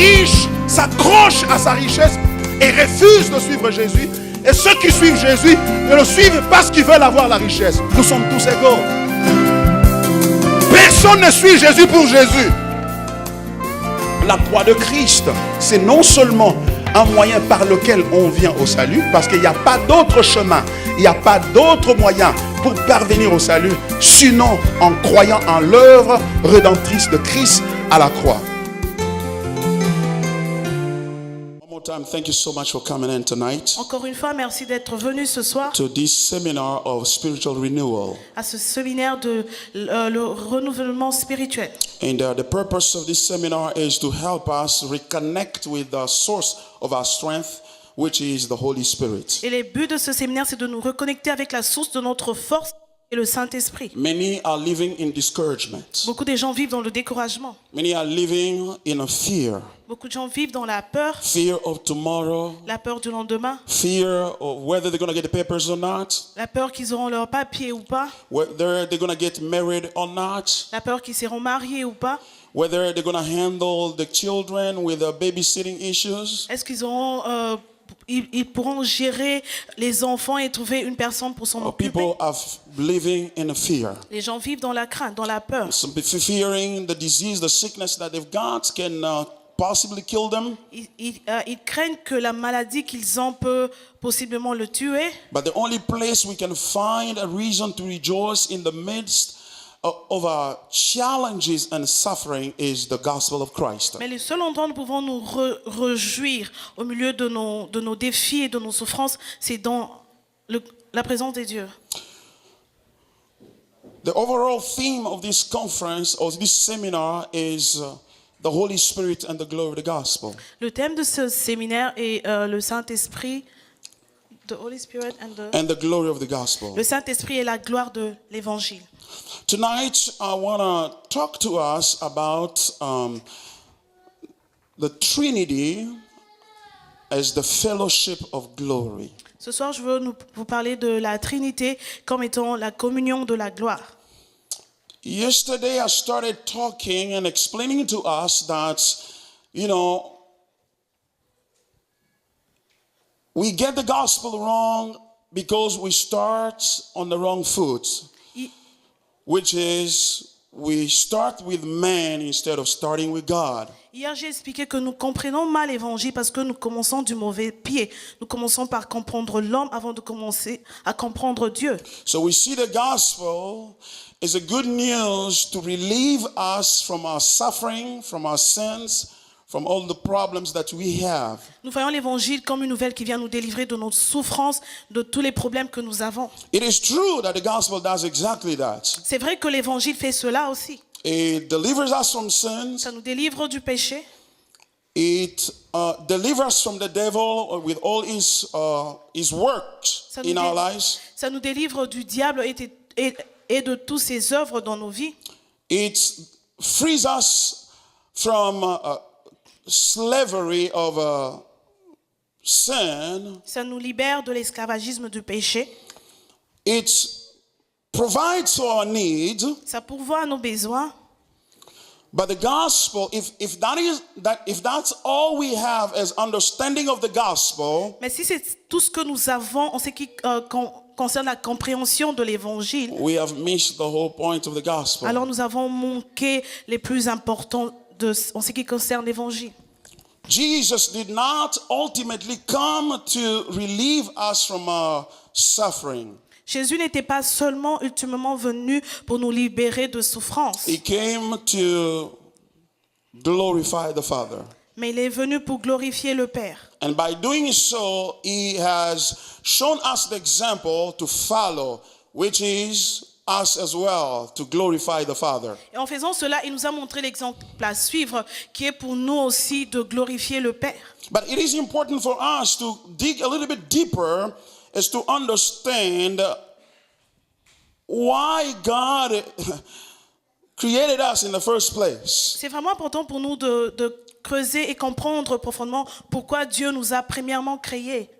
riche s'accrochent à sa richesse et refusent de suivre Jésus. Et ceux qui suivent Jésus ne le suivent parce qu'ils veulent avoir la richesse. Nous sommes tous égaux. Personne ne suit Jésus pour Jésus. La croix de Christ, c'est non seulement un moyen par lequel on vient au salut, parce qu'il n'y a pas d'autre chemin, il n'y a pas d'autre moyen pour parvenir au salut, sinon en croyant en l'œuvre rédemptrice de Christ à la croix. One more time, thank you so much for coming in tonight. Encore une fois, merci d'être venu ce soir To this seminar of spiritual renewal. à ce séminaire de le renouvellement spirituel. And the purpose of this seminar is to help us reconnect with the source of our strength, which is the Holy Spirit. Et le but de ce séminaire, c'est de nous reconnecter avec la source de notre force et le Saint-Esprit. Many are living in discouragement. Beaucoup de gens vivent dans le découragement. Many are living in a fear. Beaucoup de gens vivent dans la peur, Fear of tomorrow. la peur du lendemain, Fear of whether they're going to get the papers or not. la peur qu'ils auront leur papier ou pas, Whether they're going to get married or not. la peur qu'ils seront mariés ou pas. Whether they're going to handle the children with babysitting issues. Est-ce qu'ils auront, ils pourront gérer les enfants et trouver une personne pour s'en occuper? People are living in a fear. Les gens vivent dans la crainte, dans la peur. Some people fearing the disease, the sickness that they've got can possibly kill them. Ils craignent que la maladie qu'ils ont peut possiblement le tuer. But the only place we can find a reason to rejoice in the midst of our challenges and suffering is the gospel of Christ. Mais le seul endroit où nous pouvons nous réjouir au milieu de nos défis et de nos souffrances, c'est dans la présence de Dieu. The overall theme of this conference, or this seminar, is the Holy Spirit and the glory of the gospel. Le thème de ce séminaire est le Saint-Esprit, the Holy Spirit And the glory of the gospel. le Saint-Esprit et la gloire de l'Évangile. Tonight, I want to talk to us about the Trinity as the fellowship of glory. Ce soir, je veux vous parler de la Trinité comme étant la communion de la gloire. Yesterday, I started talking and explaining to us that, we get the gospel wrong because we start on the wrong foot, which is we start with man instead of starting with God. Hier, j'ai expliqué que nous comprenons mal l'évangile parce que nous commençons du mauvais pied. Nous commençons par comprendre l'homme avant de commencer à comprendre Dieu. So we see the gospel is a good news to relieve us from our suffering, from our sins, from all the problems that we have. Nous voyons l'évangile comme une nouvelle qui vient nous délivrer de notre souffrance, de tous les problèmes que nous avons. It is true that the gospel does exactly that. C'est vrai que l'évangile fait cela aussi. It delivers us from sins. Ça nous délivre du péché. It delivers us from the devil with all his works in our lives. Ça nous délivre du diable et de toutes ses œuvres dans nos vies. It frees us from slavery of sin. Ça nous libère de l'esclavagisme du péché. It provides for our needs. Ça pourvoit à nos besoins. But the gospel, if that's all we have as understanding of the gospel, Mais si c'est tout ce que nous avons en ce qui concerne la compréhension de l'évangile, we have missed the whole point of the gospel. alors nous avons manqué les plus importants en ce qui concerne l'évangile. Jesus did not ultimately come to relieve us from our suffering. Jésus n'était pas seulement ultimement venu pour nous libérer de souffrance, He came to glorify the Father. mais il est venu pour glorifier le Père. And by doing so, he has shown us the example to follow, which is us as well, to glorify the Father. Et en faisant cela, il nous a montré l'exemple à suivre, qui est pour nous aussi de glorifier le Père. But it is important for us to dig a little bit deeper as to understand why God created us in the first place. C'est vraiment important pour nous de creuser et comprendre profondément pourquoi Dieu nous a premièrement créés.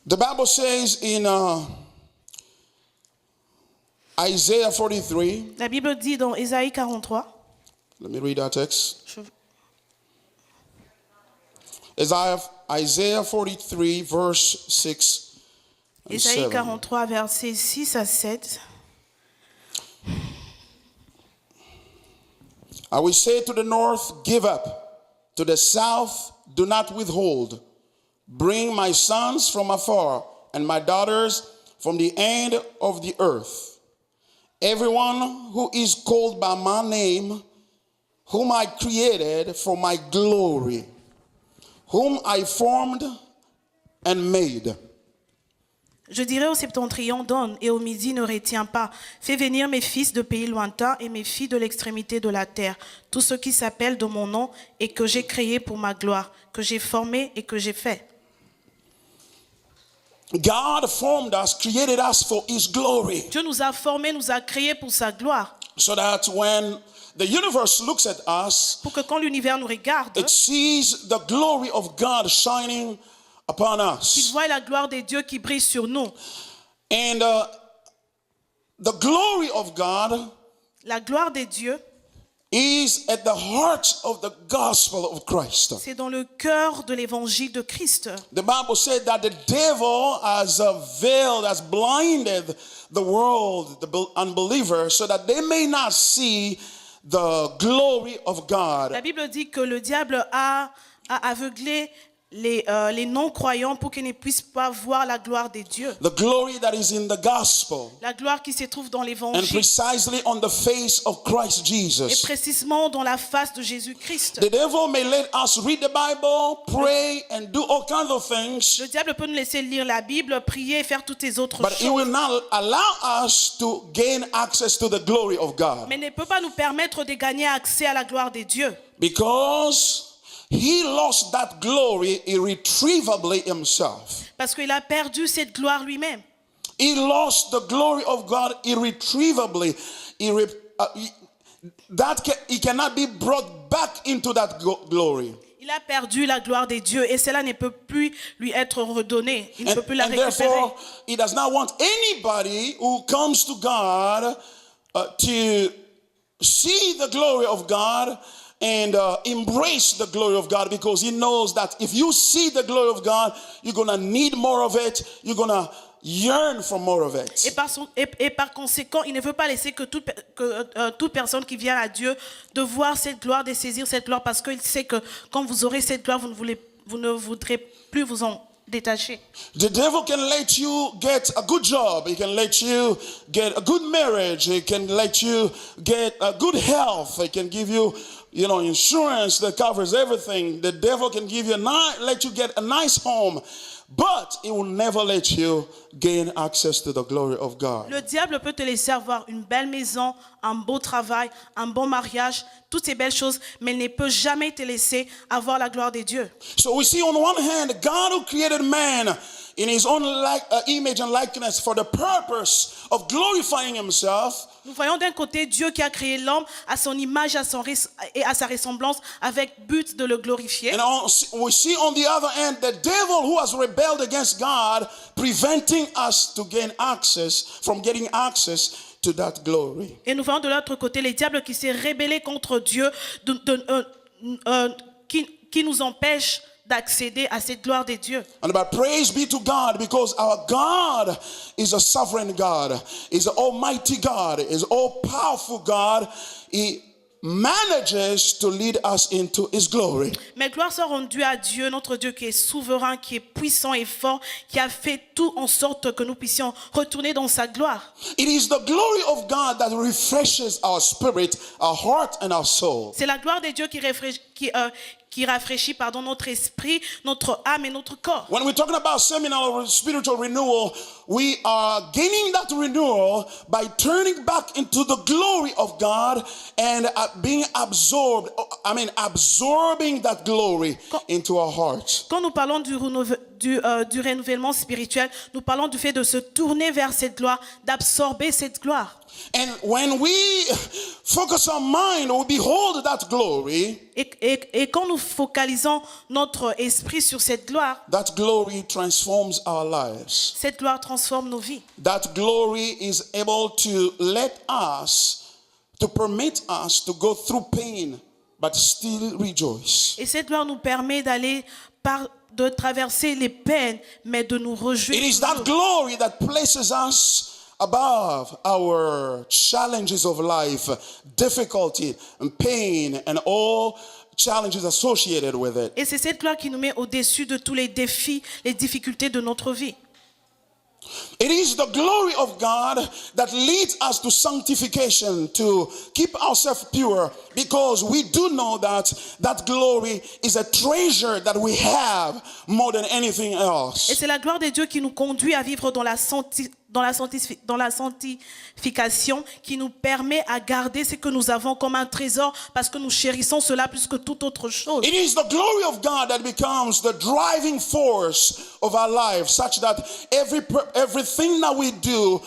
The Bible says in Isaiah 43, La Bible dit dans Ésaïe 43, Let me read that text. Je- Isaiah 43, verse 6 and Ésaïe 7. 43, versets 6 à 7. I will say to the north, give up. To the south, do not withhold. Bring my sons from afar and my daughters from the end of the earth. Everyone who is called by my name, whom I created for my glory, whom I formed and made. Je dirai au septentrion, donne, et au midi, ne retiens pas. Fais venir mes fils de pays lointains et mes filles de l'extrémité de la terre, tous ceux qui s'appellent de mon nom et que j'ai créés pour ma gloire, que j'ai formé et que j'ai fait. God formed us, created us for His glory. Dieu nous a formés, nous a créés pour sa gloire, So that when the universe looks at us, pour que quand l'univers nous regarde, it sees the glory of God shining upon qu'il us. voie la gloire de Dieu qui brille sur nous. And the glory of God La gloire de Dieu, is at the heart of the gospel of Christ. c'est dans le cœur de l'évangile de Christ. The Bible said that the devil has veiled, has blinded the world, the unbelievers, so that they may not see the glory of God. La Bible dit que le diable a aveuglé les non-croyants pour qu'ils ne puissent pas voir la gloire de Dieu. The glory that is in the gospel, La gloire qui se trouve dans and l'évangile precisely on the face of Christ et Jesus. précisément dans la face de Jésus-Christ. The devil may let us read the Bible, pray, and do all kinds of things, Le diable peut nous laisser lire la Bible, prier et faire toutes les autres but he choses, will not allow us to gain access to the glory of God, mais ne peut pas nous permettre de gagner accès à la gloire de Dieu. because he lost that glory irretrievably himself. Parce qu'il a perdu cette gloire lui-même. He lost the glory of God irretrievably. He cannot be brought back into that glory. Il a perdu la gloire de Dieu et cela ne peut plus lui être redonné. Il ne peut plus la And récupérer. therefore, he does not want anybody who comes to God to see the glory of God and embrace the glory of God, because he knows that if you see the glory of God, you're going to need more of it. You're going to yearn for more of it. Et par conséquent, il ne veut pas laisser que toute personne qui vient à Dieu de voir cette gloire, de saisir cette gloire, parce qu'il sait que quand vous aurez cette gloire, vous ne voudrez plus vous en détacher. The devil can let you get a good job. He can let you get a good marriage. He can let you get a good health. He can give you, insurance that covers everything. The devil can give you let you get a nice home, but he will never let you gain access to the glory of God. Le diable peut te laisser avoir une belle maison, un beau travail, un bon mariage, toutes ces belles choses, mais il ne peut jamais te laisser avoir la gloire de Dieu. So we see on one hand, God who created man in his own image and likeness for the purpose of glorifying himself. Nous voyons d'un côté Dieu qui a créé l'homme à son image et à sa ressemblance avec but de le glorifier. And we see on the other end the devil who has rebelled against God, preventing us to gain access from getting access to that glory. Et nous voyons de l'autre côté les diables qui s'est rébellé contre Dieu, qui nous empêche d'accéder à cette gloire de Dieu. And but praise be to God, because our God is a sovereign God, is an almighty God, is all powerful God. He manages to lead us into his glory. Mais gloire soit rendue à Dieu, notre Dieu qui est souverain, qui est puissant et fort, qui a fait tout en sorte que nous puissions retourner dans sa gloire. It is the glory of God that refreshes our spirit, our heart, and our soul. C'est la gloire de Dieu qui rafraîchit notre esprit, notre âme et notre corps. When we're talking about seminal or spiritual renewal, we are gaining that renewal by turning back into the glory of God and absorbing that glory into our hearts. Quand nous parlons du renouvellement spirituel, nous parlons du fait de se tourner vers cette gloire, d'absorber cette gloire. And when we focus our mind, we behold that glory. Et quand nous focalisons notre esprit sur cette gloire, That glory transforms our lives. cette gloire transforme nos vies. That glory is able to let us to permit us to go through pain, but still rejoice. Et cette gloire nous permet de traverser les peines, mais de nous réjouir. It is that glory that places us above our challenges of life, difficulty and pain and all challenges associated with it. Et c'est cette gloire qui nous met au-dessus de tous les défis, les difficultés de notre vie. It is the glory of God that leads us to sanctification, to keep ourselves pure, because we do know that that glory is a treasure that we have more than anything Et else. c'est la gloire de Dieu qui nous conduit à vivre dans la sanctification, qui nous permet à garder ce que nous avons comme un trésor, parce que nous chérissons cela plus que toute autre chose. It is the glory of God that becomes the driving force of our life, such that everything that we do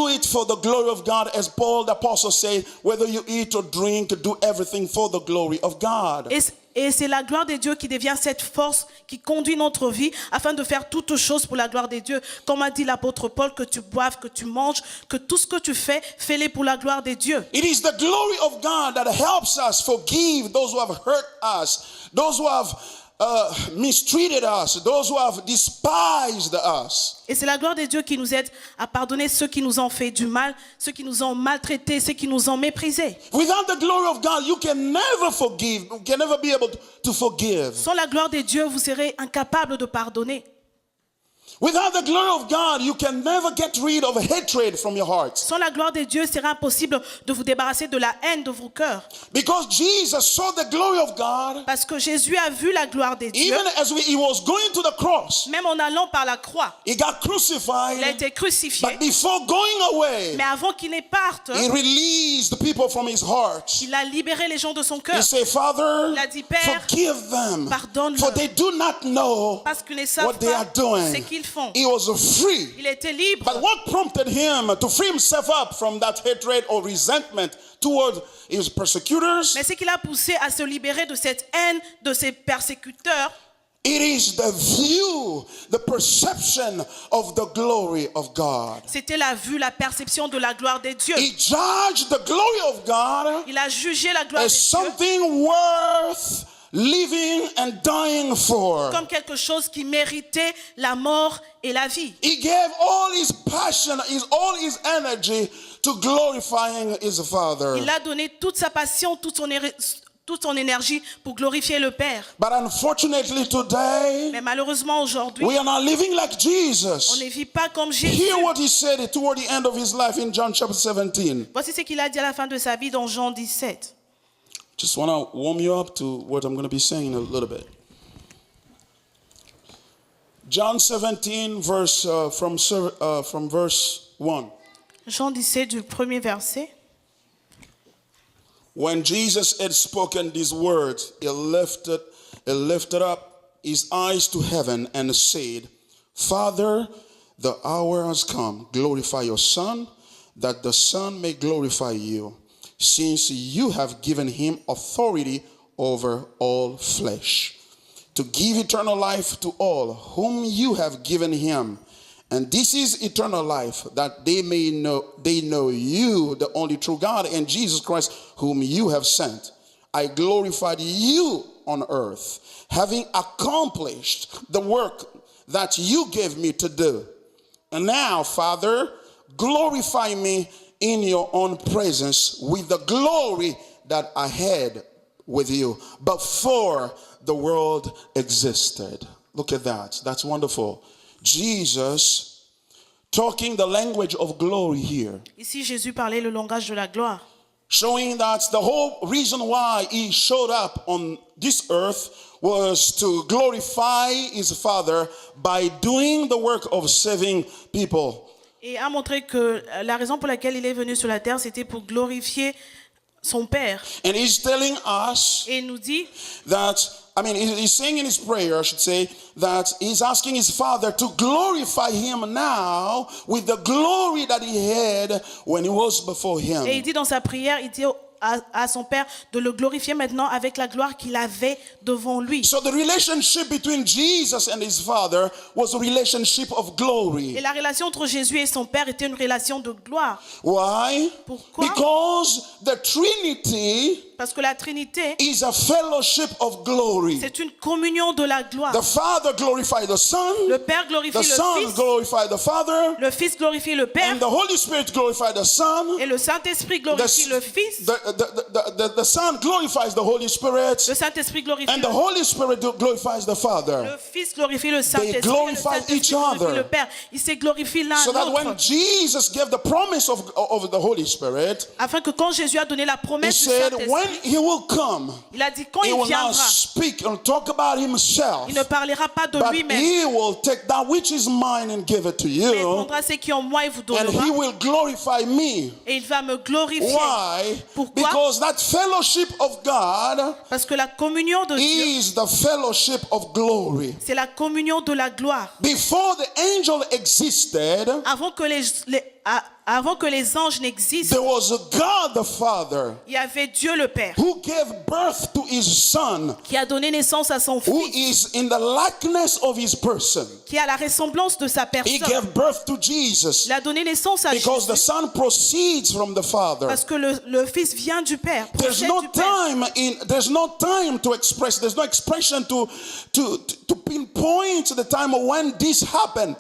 it for the glory of God, as Paul the apostle said, whether you eat or drink, do everything for the glory of God. Et c'est la gloire de Dieu qui devient cette force qui conduit notre vie afin de faire toutes choses pour la gloire de Dieu. Comme a dit l'apôtre Paul, que tu boives, que tu manges, que tout ce que tu fais, fais-le pour la gloire de Dieu. It is the glory of God that helps us forgive those who have hurt us, those who have mistreated us, those who have despised us. Et c'est la gloire de Dieu qui nous aide à pardonner ceux qui nous ont fait du mal, ceux qui nous ont maltraités, ceux qui nous ont méprisés. Without the glory of God, you can never forgive, you can never be able to forgive. Sans la gloire de Dieu, vous serez incapable de pardonner. Without the glory of God, you can never get rid of hatred from your heart. Sans la gloire de Dieu, il sera impossible de vous débarrasser de la haine de vos cœurs. Because Jesus saw the glory of God, Parce que Jésus a vu la gloire de Dieu, even as he was going to the cross. même en allant par la croix. He got Il a crucified, été crucifié, but before going away, mais avant qu'il ne parte, he released the people from his heart. il a libéré les gens de son cœur. He said, Father, Il a dit, Père, forgive them, pardonne-leur, for they do not know parce qu'ils ne savent what they are pas doing. ce qu'ils font. He was free. Il était libre. But what prompted him to free himself up from that hatred or resentment toward his persecutors? Mais ce qui l'a poussé à se libérer de cette haine de ses persécuteurs, It is the view, the perception of the glory of God. c'était la vue, la perception de la gloire de Dieu. He judged the glory of God Il a jugé la gloire as de Dieu something worth living and dying for. comme quelque chose qui méritait la mort et la vie. He gave all his passion, all his energy to glorifying his Father. Il a donné toute sa passion, toute son énergie pour glorifier le Père. But unfortunately today, Mais malheureusement aujourd'hui, we are not living like on Jesus. ne vit pas comme Jésus. Hear what he said toward the end of his life in John chapter 17. Voici ce qu'il a dit à la fin de sa vie dans Jean 17. Just want to warm you up to what I'm going to be saying in a little bit. John 17, from verse 1. Jean 17 du premier verset. When Jesus had spoken these words, he lifted up his eyes to heaven and said, Father, the hour has come. Glorify your Son, that the Son may glorify you, since you have given him authority over all flesh, to give eternal life to all whom you have given him. And this is eternal life, that they know you, the only true God, and Jesus Christ, whom you have sent. I glorified you on earth, having accomplished the work that you gave me to do. And now, Father, glorify me in your own presence with the glory that I had with you before the world existed. Look at that. That's wonderful. Jesus talking the language of glory here. Ici, Jésus parlait le langage de la gloire. Showing that the whole reason why he showed up on this earth was to glorify his Father by doing the work of saving people. Et a montré que la raison pour laquelle il est venu sur la terre, c'était pour glorifier son Père. And he's telling us Et il nous dit, that, he's saying in his prayer, I should say, that he's asking his Father to glorify him now with the glory that he had when he was before him. et il dit dans sa prière, il dit à son Père de le glorifier maintenant avec la gloire qu'il avait devant lui. So the relationship between Jesus and his Father was a relationship of glory. Et la relation entre Jésus et son Père était une relation de gloire. Why? Pourquoi? Because the Trinity Parce que la Trinité, is a fellowship of glory. c'est une communion de la gloire. The Father glorified the Son. Le Père glorifie The le Son Fils. glorified the Father. Le Fils glorifie le Père. And the Holy Spirit glorified the Son. Et le Saint-Esprit glorifie le Fils. The Son glorifies the Holy Spirit. Le Saint-Esprit glorifie And the Holy Spirit glorifies the Father. le Fils glorifie le Saint-Esprit. Et le glorify Saint-Esprit each glorifie other. le Père. Ils se glorifient l'un So that when l'autre. Jesus gave the promise of the Holy Spirit, Afin que quand Jésus a donné la he promesse du said, when Saint-Esprit, he will come, il a dit quand he il will not viendra, speak and talk about himself, il ne parlera pas de but lui-même. he will take that which is mine and give it to Mais il you, prendra ce qui est en moi et vous and donnera. he will glorify me. Et il va me glorifier. Why? Pourquoi? Because that fellowship of God Parce que la communion de Dieu, is the fellowship of glory. c'est la communion de la gloire. Before the angel existed, Avant que les anges n'existent, there was a God the Father il y avait Dieu le Père who gave birth to his Son, qui a donné naissance à son who Fils, is in the likeness of his person. qui a la ressemblance de sa He personne. gave birth to Jesus Il a donné naissance à because the Jésus Son proceeds from the Father. parce que le Fils vient du Père, There's procède no du Père. there's no time to express, there's no expression to pinpoint the time of when this happened,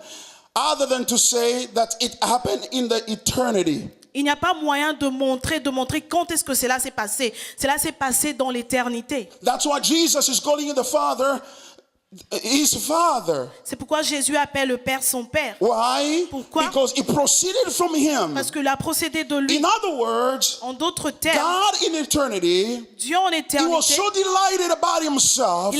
other than to say that it happened in the eternity. Il n'y a pas moyen de montrer quand est-ce que cela s'est passé. Cela s'est passé dans l'éternité. That's why Jesus is calling the Father his Father. C'est pourquoi Jésus appelle le Père son Père. Why? Pourquoi? Because it proceeded from him. Parce qu'il a procédé de lui. In other words, En d'autres termes, God in eternity, Dieu en he was éternité, so delighted about himself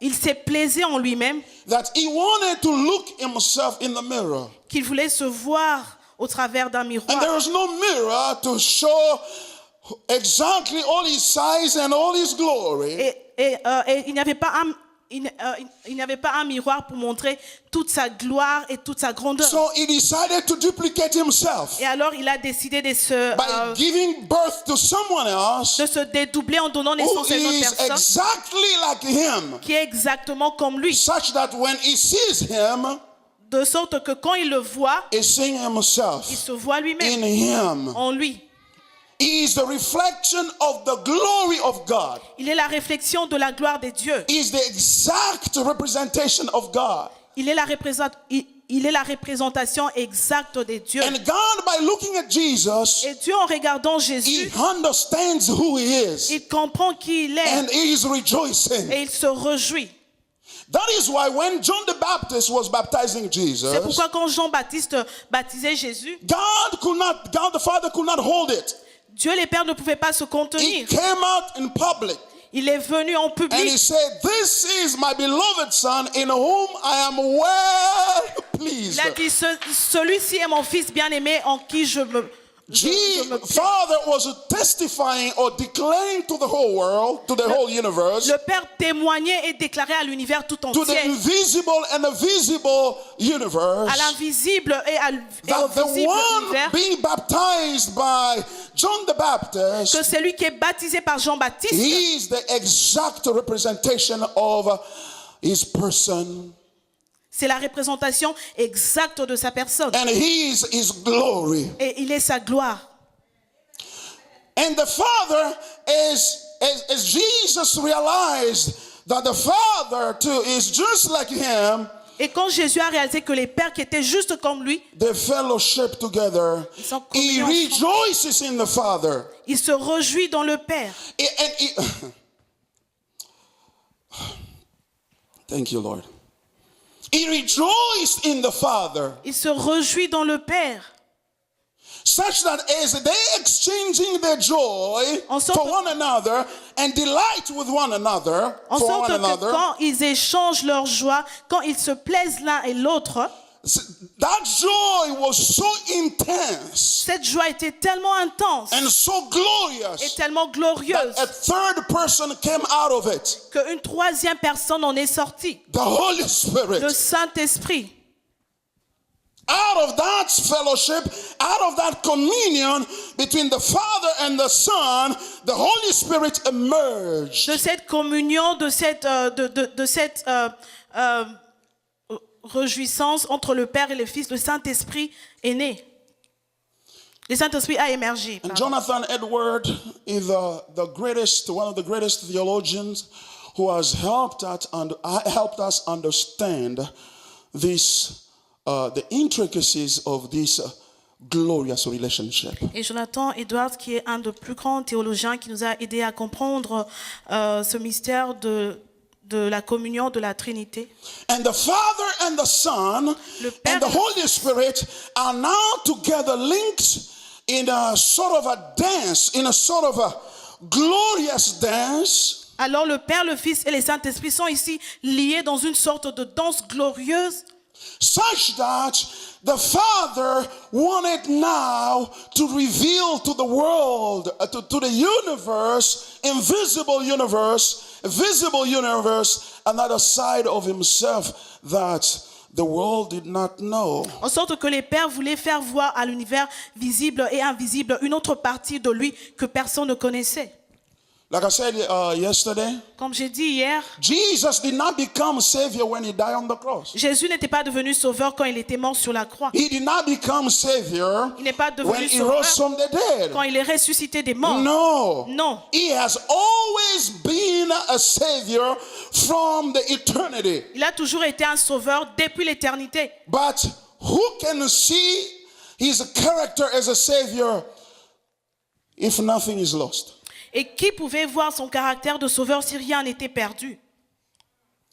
il s'est plaisé en lui-même that he wanted to look himself in the mirror. qu'il voulait se voir au travers d'un And miroir. there was no mirror to show exactly all his size and all his glory. Et il n'y avait pas un miroir pour montrer toute sa gloire et toute sa grandeur. So he decided to duplicate himself Et alors il a décidé de by giving birth to someone else se dédoubler en donnant who naissance à une autre is personne exactly like him, qui est exactement comme lui. such that when he sees him, De sorte que quand il le voit, he's seeing il himself se voit lui-même in him. en lui. He is the reflection of the glory of God. Il est la réflexion de la gloire de Dieu. He is the exact representation of God. Il est la représentation exacte de Dieu. And God, by looking at Jesus, Et Dieu, en regardant he Jésus, understands who he is, il comprend qui il est and he is rejoicing. et il se réjouit. That is why when John the Baptist was baptizing C'est Jesus, pourquoi quand Jean-Baptiste baptisait Jésus, God the Father could not hold it. Dieu le Père ne pouvait pas se He contenir. came out in public Il est venu en and he public. said, "This is my beloved Son in whom I am well pleased." Il a dit, celui-ci est mon fils bien-aimé en qui je me plais. Father was testifying or declaring to the whole world, to the whole universe, Le Père témoignait et déclarait à l'univers tout to the entier, invisible and the visible universe, à l'invisible et au that the visible one univers, being baptized by John the Baptist, que celui qui est baptisé par Jean-Baptiste, he is the exact representation of his person, c'est la représentation exacte de sa personne. and he is his glory. Et il est sa gloire. And the Father, as Jesus realized that the Father too is just like him, Et quand Jésus a réalisé que les pères qui étaient juste comme lui, they fellowship together. ils sont He communiés ensemble. rejoices in the Father. Il se réjouit dans le Père. Thank you, Lord. He rejoiced in the Father, Il se réjouit dans le Père. such that as they exchanging their joy En sorte- for one another and delight with one another, En for sorte one que another, quand ils échangent leur joie, quand ils se plaisent l'un et l'autre, that joy was so intense cette joie était tellement intense and so et glorious tellement glorieuse that a third person came out of it, qu'une troisième personne en est sortie, the Holy le Spirit. Saint-Esprit. out of that fellowship, out of that communion between the Father and the Son, the Holy Spirit emerged. De cette communion, de cette réjouissance entre le Père et le Fils, le Saint-Esprit est né. Le Saint-Esprit a émergé. And Pardon. Jonathan Edward is one of the greatest theologians who has helped us understand this, the intricacies of this glorious relationship. Et Jonathan Edwards, qui est un des plus grands théologiens, qui nous a aidé à comprendre ce mystère de la communion de la Trinité. And the Father and the Son and the Holy Spirit are now together linked in a sort of a dance, in a sort of a glorious dance. Alors le Père, le Fils et le Saint-Esprit sont ici liés dans une sorte de danse glorieuse, Such that the Father wanted now to reveal to the world, to the universe, visible universe, another side of himself that the world did not know. en sorte que les pères voulaient faire voir à l'univers visible et invisible une autre partie de lui que personne ne connaissait. Like I said yesterday, Comme j'ai dit hier, Jesus did not become Savior when he died on the cross. Jésus n'était pas devenu sauveur quand il était mort sur la croix. He did not become Savior Il n'est pas when devenu he sauveur rose from the dead. quand il est ressuscité des morts. No. Non. He has always been a Savior from the eternity. Il a toujours été un sauveur depuis l'éternité. But who can see his character as a Savior if nothing is lost? Et qui pouvait voir son caractère de sauveur si rien n'était perdu?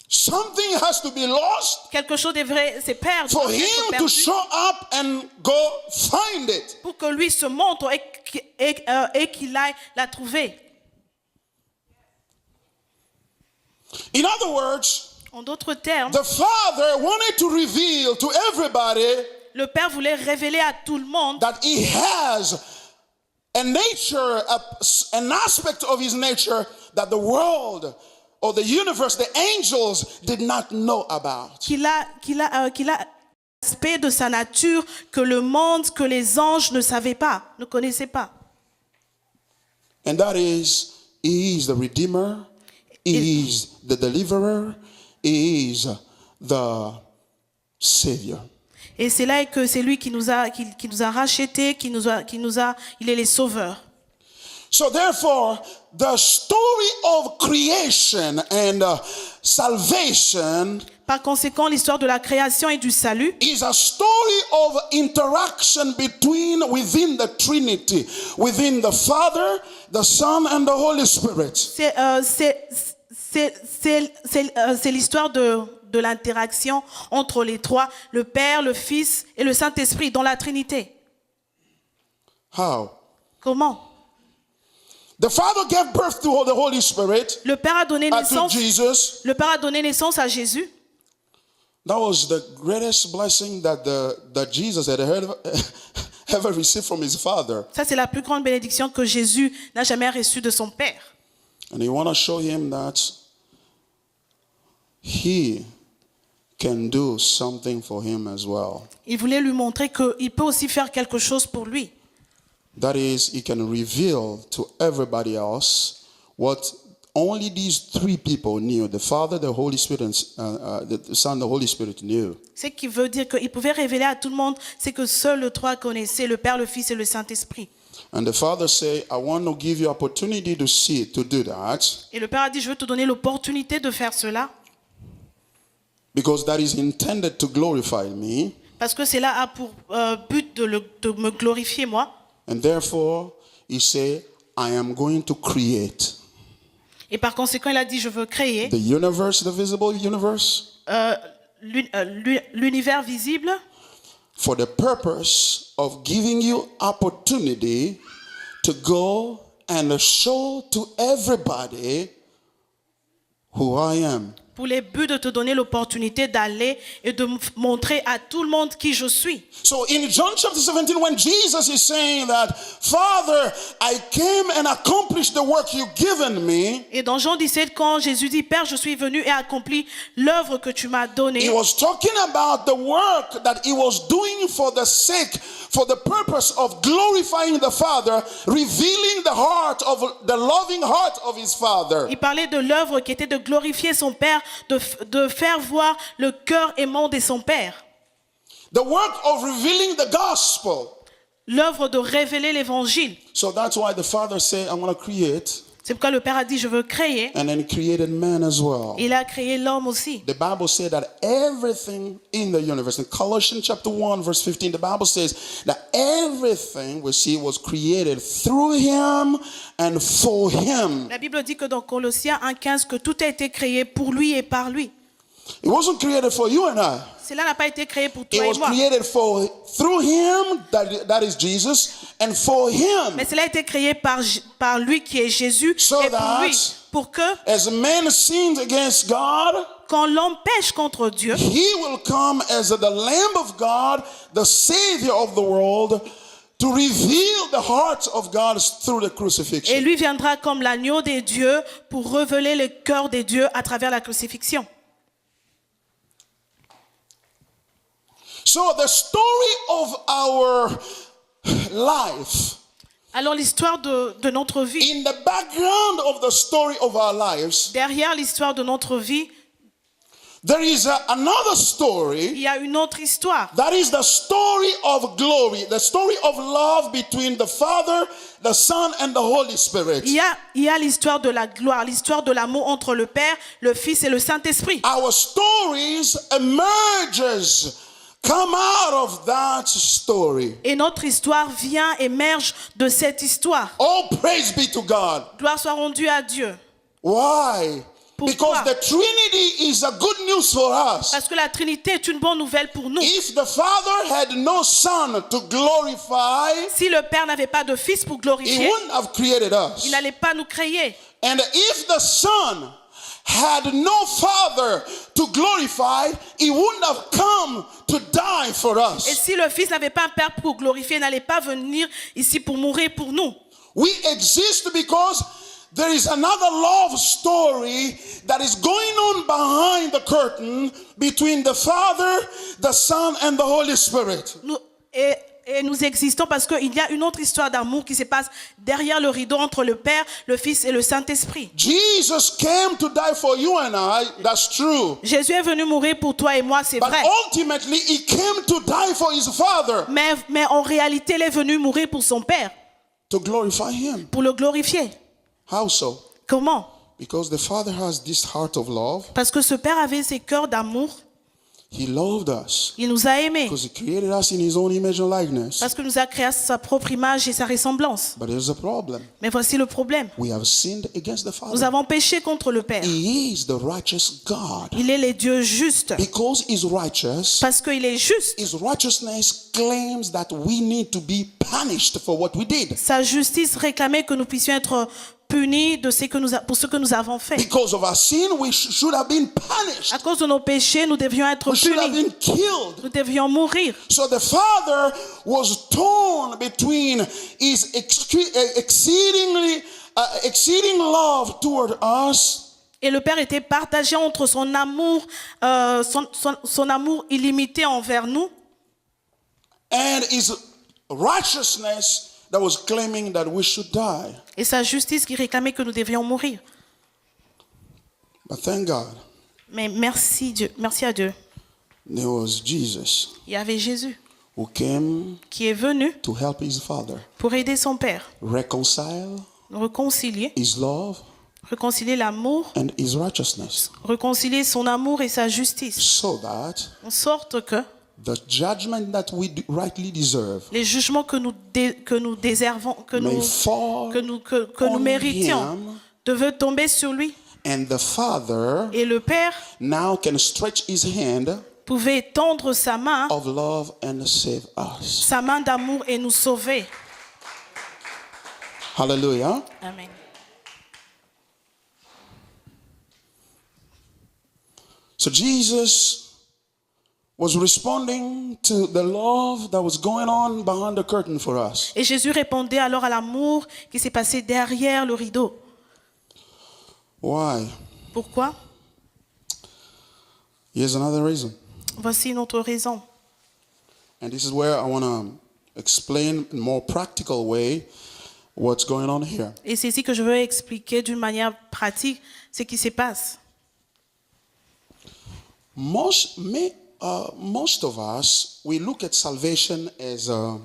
Something has to be lost Quelque chose devrait se perdre for him to perdu show up and go find it. pour que lui se montre et qu'il aille la trouver. In other words, En d'autres termes, the Father wanted to reveal to everybody le Père voulait révéler à tout le monde that he has a nature, an aspect of his nature that the world or the universe, the angels did not know about. qu'il a l'aspect de sa nature que le monde, que les anges ne savaient pas, ne connaissaient pas. And that is, he is the Redeemer, he is the Deliverer, he is the Savior. Et c'est là que c'est lui qui nous a rachetés, il est les sauveurs. So therefore, the story of creation and salvation Par conséquent, l'histoire de la création et du salut is a story of interaction within the Trinity, within the Father, the Son, and the Holy Spirit. c'est l'histoire de l'interaction entre les trois, le Père, le Fils et le Saint-Esprit dans la Trinité. How? Comment? The Father gave birth to the Holy Spirit, Le Père a donné to naissance. Jesus. Le Père a donné naissance à Jésus. That was the greatest blessing that Jesus had ever received from his Father. Ça, c'est la plus grande bénédiction que Jésus n'a jamais reçue de son Père. And he want to show him that he can do something for him as well. Il voulait lui montrer qu'il peut aussi faire quelque chose pour lui. That is, he can reveal to everybody else what only these three people knew. The Father, the Holy Spirit, and the Son, the Holy Spirit knew. Ce qui veut dire qu'il pouvait révéler à tout le monde ce que seuls les trois connaissaient, le Père, le Fils et le Saint-Esprit. And the Father said, I want to give you opportunity to do that, Et le Père a dit, je veux te donner l'opportunité de faire cela, because that is intended to glorify me. parce que cela a pour but de me glorifier moi. And therefore, he said, I am going to create Et par conséquent, il a dit, je veux créer the universe, the visible universe, l'univers visible for the purpose of giving you opportunity to go and show to everybody who I am. pour les buts de te donner l'opportunité d'aller et de montrer à tout le monde qui je suis. So in John chapter 17, when Jesus is saying that, Father, I came and accomplished the work you've given me, Et dans Jean 17, quand Jésus dit, Père, je suis venu et accompli l'œuvre que tu m'as donnée, he was talking about the work that he was doing for the purpose of glorifying the Father, revealing the loving heart of his Father. il parlait de l'œuvre qui était de glorifier son Père, de faire voir le cœur aimant de son Père. The work of revealing the gospel. L'œuvre de révéler l'évangile. So that's why the Father said, I want to create. C'est pourquoi le Père a dit, je veux créer. And then he created man as well. Il a créé l'homme aussi. The Bible said that everything in the universe, in Colossians chapter 1, verse 15, the Bible says that everything we see was created through him and for him. La Bible dit que dans Colossiens 1,15 que tout a été créé pour lui et par lui. It wasn't created for you and I. Cela n'a pas été créé pour It toi et was moi. created through him, that is Jesus, and for him. Mais cela a été créé par lui qui est Jésus So et pour that lui. Pour que as man sinned against God, quand l'homme pêche contre Dieu, he will come as the Lamb of God, the Savior of the world, to reveal the heart of God through the et crucifixion. lui viendra comme l'agneau des dieux pour révéler le cœur des dieux à travers la crucifixion. So the story of our life, Alors l'histoire de notre vie, in the background of the story of our lives, derrière l'histoire de notre vie, there is another il story. y a une autre histoire. That is the story of glory, the story of love between the Father, the Son, and the Holy Spirit. Il y a l'histoire de la gloire, l'histoire de l'amour entre le Père, le Fils et le Saint-Esprit. Our stories come out of that story. Et notre histoire émerge de cette histoire. All praise be to God. Gloire soit rendue à Dieu. Why? Pourquoi? Because the Trinity is a good news for us. Parce que la Trinité est une bonne nouvelle pour nous. If the Father had no Son to glorify, Si le Père n'avait pas de Fils pour He glorifier, wouldn't have created us. il n'allait pas nous créer. And if the Son had no Father to glorify, He wouldn't have come to die for Et us. si le Fils n'avait pas un Père pour glorifier, il n'allait pas venir ici pour mourir pour nous. We exist because there is another love story that is going on behind the curtain between the Father, the Son, and the Holy Spirit. Et nous existons parce qu'il y a une autre histoire d'amour qui se passe derrière le rideau entre le Père, le Fils et le Saint-Esprit. Jesus came to die for you and I, that's true. Jésus est venu mourir pour toi et moi, c'est But vrai. ultimately, He came to die for His Father, Mais en réalité, il est venu mourir pour son Père, to glorify Him. pour le glorifier. How so? Comment? Because the Father has this heart of love. Parce que ce Père avait ses cœurs d'amour. He loved us Il nous a aimés. because He created us in His own image and likeness. Parce que nous a créé à sa propre image et sa ressemblance. But there's a problem. Mais voici le problème. We have sinned against the Nous Father. avons péché contre le Père. He is the righteous God. Il est le Dieu juste. Because He's righteous, Parce qu'il est juste. His righteousness claims that we need to be punished for what we did. Sa justice réclamait que nous puissions être punis pour ce que nous avons fait. Because of our sin, we should have been punished. À cause de nos péchés, nous devions être We should have punis. been killed. Nous devions mourir. So the Father was torn between His exceeding love toward us Et le Père était partagé entre son amour, son amour illimité envers nous and His righteousness that was claiming that we should die. et sa justice qui réclamait que nous devions mourir. But thank God, Mais merci à Dieu. there was Jesus Il y avait Jésus who came qui est venu to help His Father pour aider son Père, reconcile réconcilier His love l'amour, and His righteousness, réconcilier son amour et sa justice, so that en sorte que the judgment that we rightly deserve les jugements que nous déservons, que may fall nous on méritions, Him, devaient tomber sur lui. and the Father Et le Père now can stretch His hand pouvait tendre sa main of love and save us. sa main d'amour et nous sauver. Hallelujah. Amen. So Jesus was responding to the love that was going on behind the curtain for us. Et Jésus répondait alors à l'amour qui s'est passé derrière le rideau. Why? Pourquoi? Here's another reason. Voici une autre raison. And this is where I want to explain in a more practical way what's going on here. Et c'est ici que je veux expliquer d'une manière pratique ce qui se passe. Most of us, we look at salvation as a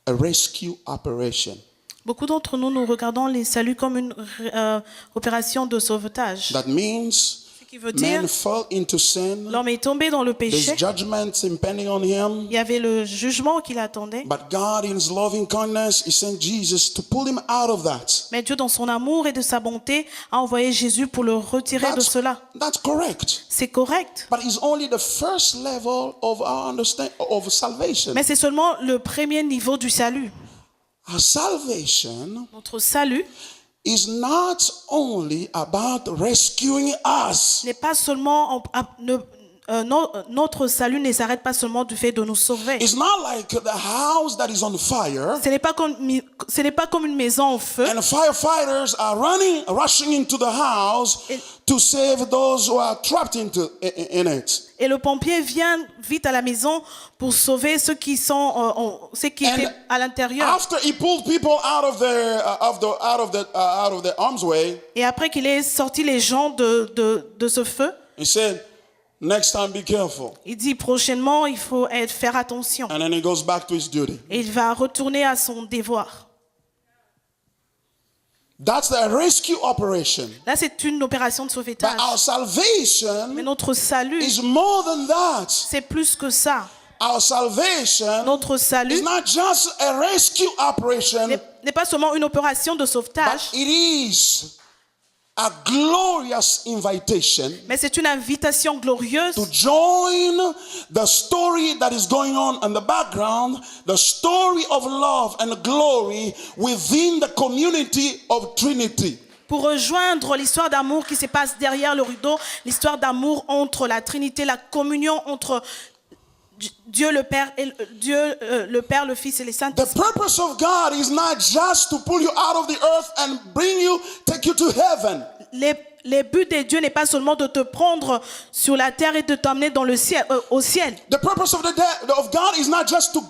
rescue operation. Beaucoup d'entre nous, nous regardons les saluts comme une opération de sauvetage. That means Ce qui veut dire, man fell into sin. l'homme est tombé dans le péché. There's judgment impending on him. Il y avait le jugement qui l'attendait. But God, in His loving kindness, He sent Jesus to pull him out of that. Mais Dieu, dans son amour et de sa bonté, a envoyé Jésus pour le retirer de cela. That's correct. C'est correct. But it's only the first level of our understanding of salvation. Mais c'est seulement le premier niveau du salut. Our salvation Notre salut is not only about rescuing us. n'est pas seulement notre salut ne s'arrête pas seulement du fait de nous sauver. It's not like the house that is on fire Ce n'est pas comme une maison en feu and the firefighters are rushing into the house to save those who are trapped in it. et le pompier vient vite à la maison pour sauver ceux qui étaient à l'intérieur. After he pulled people out of the arm's way, Et après qu'il ait sorti les gens de ce feu, he said, "Next time, be careful." il dit prochainement il faut faire attention. And then he goes back to his duty. Et il va retourner à son devoir. That's the rescue operation. Là, c'est une opération de But sauvetage. our salvation Mais notre salut, is more than that. c'est plus que ça. Our salvation Notre salut is not just a rescue operation, n'est pas seulement une opération de but sauvetage, it is a glorious invitation mais c'est une invitation glorieuse to join the story that is going on in the background, the story of love and glory within the community of Trinity. pour rejoindre l'histoire d'amour qui se passe derrière le rideau, l'histoire d'amour entre la Trinité, la communion entre Dieu le Père, le Père, le Fils et les Saints. The purpose of God is not just to pull you out of the earth and take you to heaven. Les buts de Dieu n'est pas seulement de te prendre sur la terre et de t'emmener dans le ciel, au ciel. The purpose of God is not just to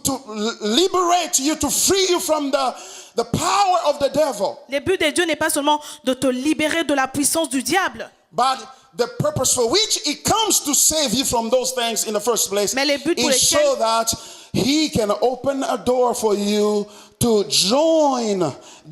to liberate you, to free you from the power of the devil. Les buts de Dieu n'est pas seulement de te libérer de la puissance du diable. But the purpose for which He comes to save you from those things in the first place Mais les buts pour is so that He can open a door for you to join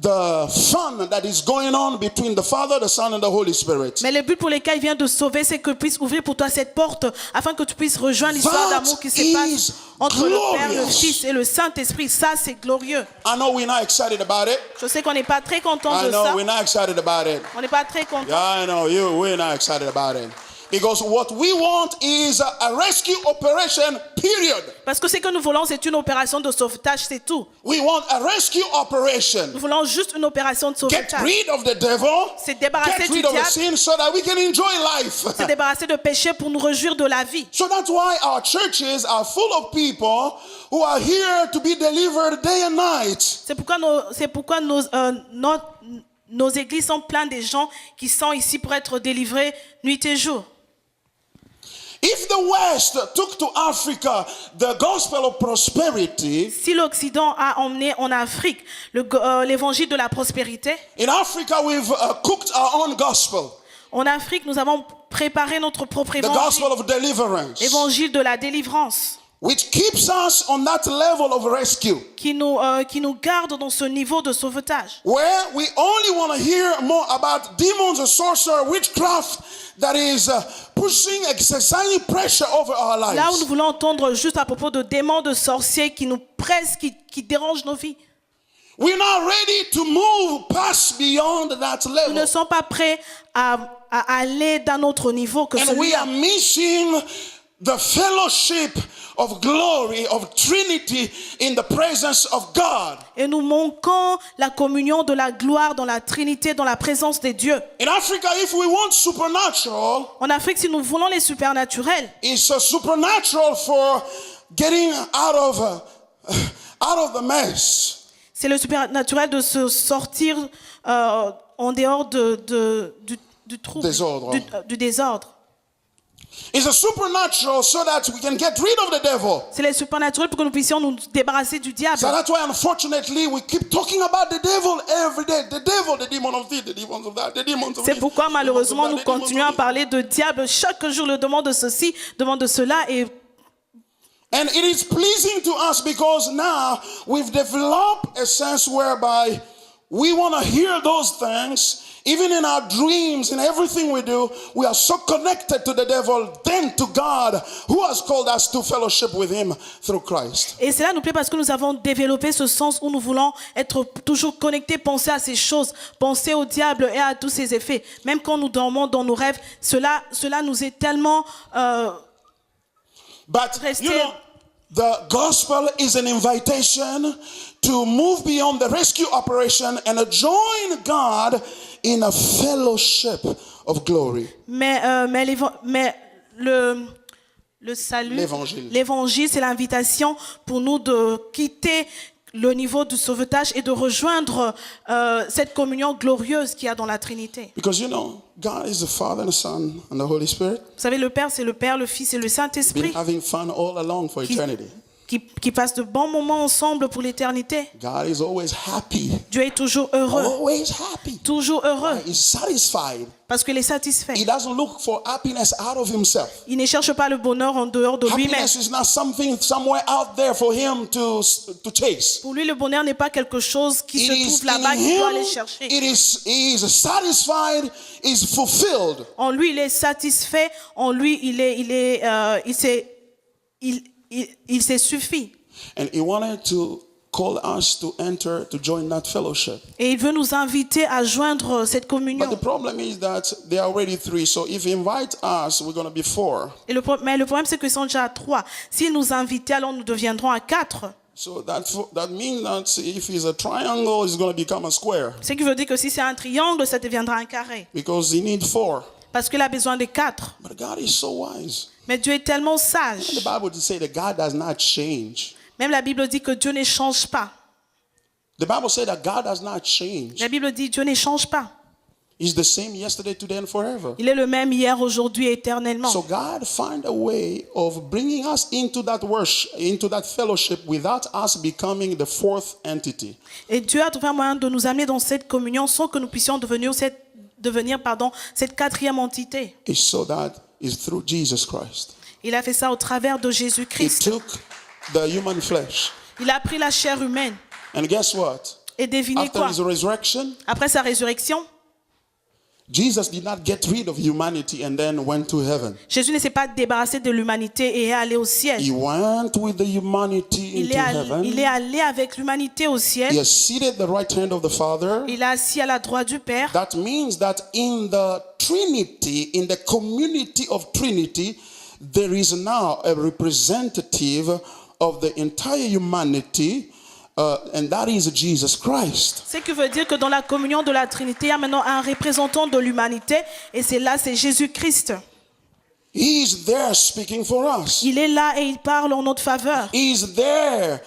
the fun that is going on between the Father, the Son, and the Holy Spirit. Mais le but pour lequel il vient de sauver, c'est que puisse ouvrir pour toi cette porte afin que tu puisses rejoindre l'histoire d'amour qui se passe entre le Père, le Fils et le Saint-Esprit. Ça, c'est glorieux. I know we're not excited about it. Je sais qu'on n'est pas très content I de know ça. we're not excited about it. On n'est pas très content. Yeah, I know we're not excited about it. Because what we want is a rescue operation, period. Parce que ce que nous voulons, c'est une opération de sauvetage, c'est tout. We want a rescue operation. Nous voulons juste une opération de Get sauvetage. rid of the devil. C'est débarrasser Get du rid of the diable. sin so that we can enjoy life. C'est débarrasser de péché pour nous réjouir de la vie. So that's why our churches are full of people who are here to be delivered day and night. C'est pourquoi nos églises sont pleines de gens qui sont ici pour être délivrés nuit et jour. If the West took to Africa the gospel of prosperity, Si l'Occident a emmené en Afrique l'évangile de la prospérité, in Africa we've cooked our own gospel, en Afrique nous avons préparé notre propre the évangile, gospel of deliverance, évangile de la délivrance, which keeps us on that level of rescue, qui nous garde dans ce niveau de sauvetage. where we only want to hear more about demons and sorcery, witchcraft that is pushing, exercising pressure over our lives. Là où nous voulons entendre juste à propos de démons, de sorciers qui nous pressent, qui dérangent nos vies. We're not ready to move past beyond that Nous level. ne sommes pas prêts à aller d'un autre niveau que And we celui-là. are missing the fellowship of glory, of Trinity in the presence of God. Et nous manquons la communion de la gloire dans la Trinité, dans la présence des dieux. In Africa, if we want supernatural, En Afrique, si nous voulons les supernaturels, it's a supernatural for getting out of the mess. c'est le supernaturel de se sortir en dehors du trouble, Désordre. du désordre. It's a supernatural so that we can get rid of the devil. C'est le supernaturel pour que nous puissions nous débarrasser du diable. So that's why, unfortunately, we keep talking about the devil every day. The devil, the demon of this, the demons of that, the demons of C'est this. pourquoi malheureusement nous the demons of continuons à this. parler de diable. Chaque jour le demande de ceci, demande de cela. Et And it is pleasing to us because now we've developed a sense whereby we want to hear those things. Even in our dreams, in everything we do, we are so connected to the devil than to God, who has called us to fellowship with him through Christ. Et cela nous plaît parce que nous avons développé ce sens où nous voulons être toujours connectés, penser à ces choses, penser au diable et à tous ses effets. Même quand nous dormons dans nos rêves, cela nous est tellement... But, you know, the gospel is an invitation to move beyond the rescue operation and join God in a fellowship of glory. Mais le salut, l'évangile, c'est l'invitation pour nous de quitter le niveau du sauvetage et de rejoindre cette communion glorieuse qu'il y a dans la Trinité. Because you know, God is the Father and the Son and the Holy Spirit. Vous savez, le Père, c'est le Père, le Fils et le Been Saint-Esprit having fun all along for eternity. qui passent de bons moments ensemble pour l'éternité. God is always happy. Dieu est toujours heureux. Always happy. Toujours heureux. He's satisfied. Parce qu'il est satisfait. He doesn't look for happiness out of himself. Il ne cherche pas le bonheur en dehors de lui-même. Happiness is not something somewhere out there for him to chase. Pour lui, le bonheur n'est pas quelque chose qui It se is trouve là-bas, in qu'il doit him. aller chercher. He is satisfied, is fulfilled. En lui, il est satisfait. En lui, il s'est suffi. And he wanted to call us to enter, to join that fellowship. Et il veut nous inviter à joindre cette But communion. the problem is that there are already 3. So if he invites us, we're going to be 4. Mais le problème, c'est qu'ils sont déjà à 3. S'il nous invitait, alors nous deviendrons à 4. So that means that if it's a triangle, it's going to become a square. Ce qui veut dire que si c'est un triangle, ça deviendra un carré. Because he needs 4. Parce qu'il a besoin de 4. But God is so wise. Mais Dieu est tellement The sage. Bible would say that God does not change. Même la Bible dit que Dieu ne change pas. The Bible says that God does not change. La Bible dit que Dieu ne change pas. He's the same yesterday, today, and forever. Il est le même hier, aujourd'hui et éternellement. So God find a way of bringing us into that worship, into that fellowship without us becoming the 4th entity. Et Dieu a trouvé un moyen de nous amener dans cette communion sans que nous puissions devenir cette 4e entité. It's so that is through Jesus Christ. Il a fait ça au travers de He Jésus-Christ. took the human flesh. Il a pris la chair humaine. And guess what? Et devinez After quoi? his resurrection, Après sa résurrection, Jesus did not get rid of humanity and then went to heaven. Jésus ne s'est pas débarrassé de l'humanité et est allé au ciel. He went with the humanity into heaven. Il est allé avec l'humanité au He ciel. is seated at the right hand of the Father. Il est assis à la droite du Père. That means that in the Trinity, in the community of Trinity, there is now a representative of the entire humanity, and that is Jesus Christ. Ce qui veut dire que dans la communion de la Trinité, il y a maintenant un représentant de l'humanité, et c'est Jésus-Christ. He is there speaking for us. Il est là et il parle en notre faveur. He is there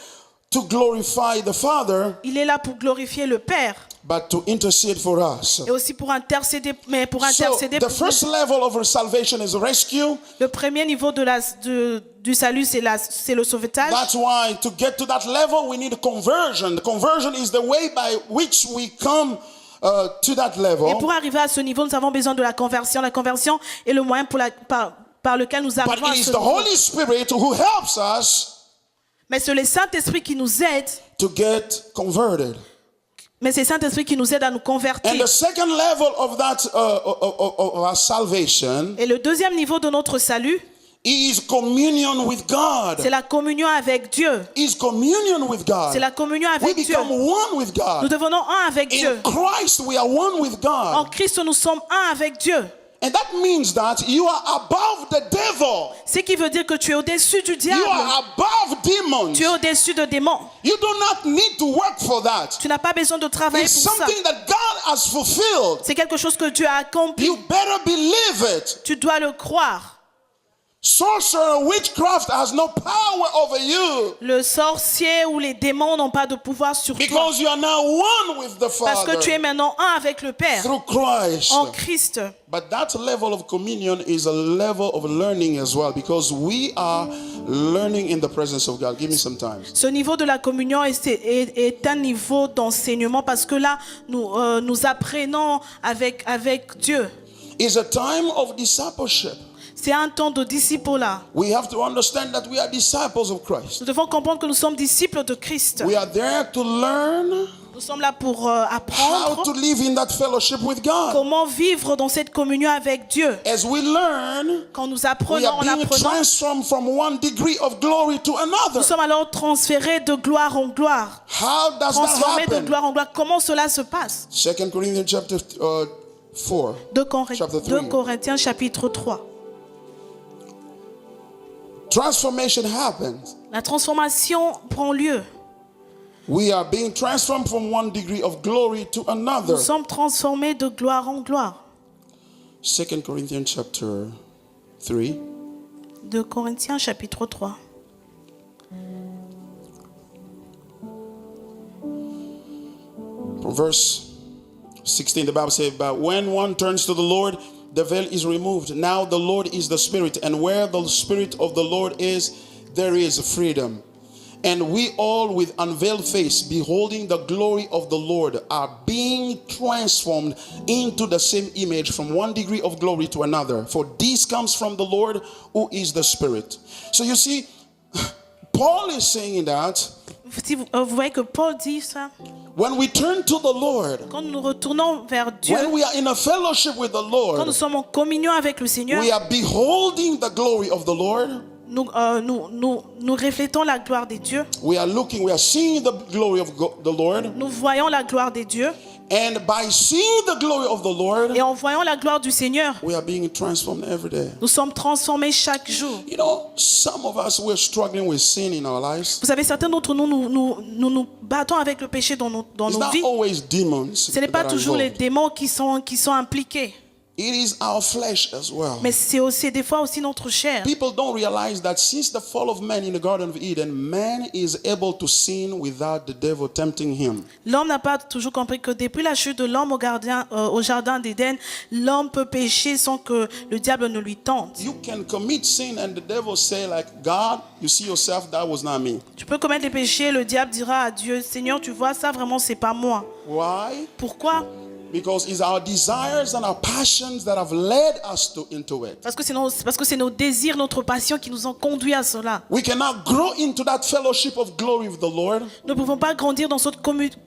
to glorify the Father, Il est là pour glorifier le Père, but to intercede for us. et aussi pour intercéder, So the pour first nous. level of our salvation is rescue. Le premier niveau du salut, c'est le sauvetage. That's why to get to that level, we need conversion. The conversion is the way by which we come to that Et level. pour arriver à ce niveau, nous avons besoin de la conversion. La conversion est le moyen par lequel nous But arrivons à it is ce the niveau. Holy Spirit who helps us Mais c'est le Saint-Esprit qui nous aide. to get converted. Mais c'est le Saint-Esprit qui nous aide à nous And convertir. the second level of that of our salvation Et le deuxième niveau de notre salut, is communion with God. c'est la communion avec Dieu. Is communion with God. C'est la communion We avec Dieu. become one with Nous God. devenons un avec Dieu. In Christ, we are one with En God. Christ, nous sommes un avec Dieu. And that means that you are above the devil. Ce qui veut dire que tu es au-dessus du You diable. are above demons. Tu es au-dessus de démons. You do not need to work for that. Tu n'as pas besoin de travailler It's pour ça. something that God has fulfilled. C'est quelque chose que Dieu a accompli. You better believe it. Tu dois le croire. Sorcerer, witchcraft has no power over you Le sorcier ou les démons n'ont pas de pouvoir sur toi. because you are now one with the Parce que tu es Father maintenant un avec le Père. through Christ. En Christ. But that level of communion is a level of learning as well because we are learning in the presence of God. Give me some time. Ce niveau de la communion est un niveau d'enseignement parce que là, nous apprenons avec Dieu. It's a time of discipleship. C'est un temps de disciple-là. We have to understand that we are disciples of Christ. Nous devons comprendre que nous sommes disciples de Christ. We are there to learn Nous sommes là pour how apprendre to live in that fellowship with God. comment vivre dans cette communion avec Dieu. As we learn, Quand nous we apprenons, are en being apprenant, transformed from one degree of glory to another. nous sommes alors transférés de gloire en gloire. How does that Transformés de happen? gloire en gloire. Comment cela se passe? 2 Corinthians chapter 4. 2 Chapter 3. Corinthiens chapitre 3. Transformation happens. La transformation prend lieu. We are being transformed from one degree of glory to Nous another. sommes transformés de gloire en gloire. 2 Corinthians chapter 3. 2 Corinthiens chapitre 3. From verse 16, the Bible says, but when one turns to the Lord, the veil is removed. Now the Lord is the Spirit, and where the Spirit of the Lord is, there is freedom. And we all with unveiled face, beholding the glory of the Lord, are being transformed into the same image from one degree of glory to another. For this comes from the Lord, who is the Spirit. So you see, Paul is saying that Si vous voyez que Paul dit ça, when we turn to the Lord, quand nous nous retournons vers Dieu, when we are in a fellowship with the quand nous Lord, sommes en communion avec le Seigneur, we are beholding the glory of the Lord. nous reflétons la gloire de Dieu. We are seeing the glory of the Lord. Nous voyons la gloire de Dieu. And by seeing the glory of the Lord, Et en voyant la gloire du Seigneur, we are being transformed every day. nous sommes transformés chaque jour. You know, some of us, we're struggling with sin in our lives. Vous savez, certains d'entre nous, nous battons avec le péché dans It's nos not vies. always demons Ce n'est pas that are toujours les involved. démons qui sont impliqués. It is our flesh as well. Mais c'est aussi des fois aussi notre chair. People don't realize that since the fall of man in the Garden of Eden, man is able to sin without the devil tempting him. L'homme n'a pas toujours compris que depuis la chute de l'homme au jardin d'Éden, l'homme peut pécher sans que le diable ne lui tente. You can commit sin and the devil say like, God, you see yourself, that was not me. Tu peux commettre des péchés, le diable dira à Dieu, Seigneur, tu vois, ça vraiment, c'est pas moi. Why? Pourquoi? Because it's our desires and our passions that have led us into it. Parce que c'est nos désirs, notre passion qui nous ont conduits à cela. We cannot grow into that fellowship of glory with the Lord Nous ne pouvons pas grandir dans cette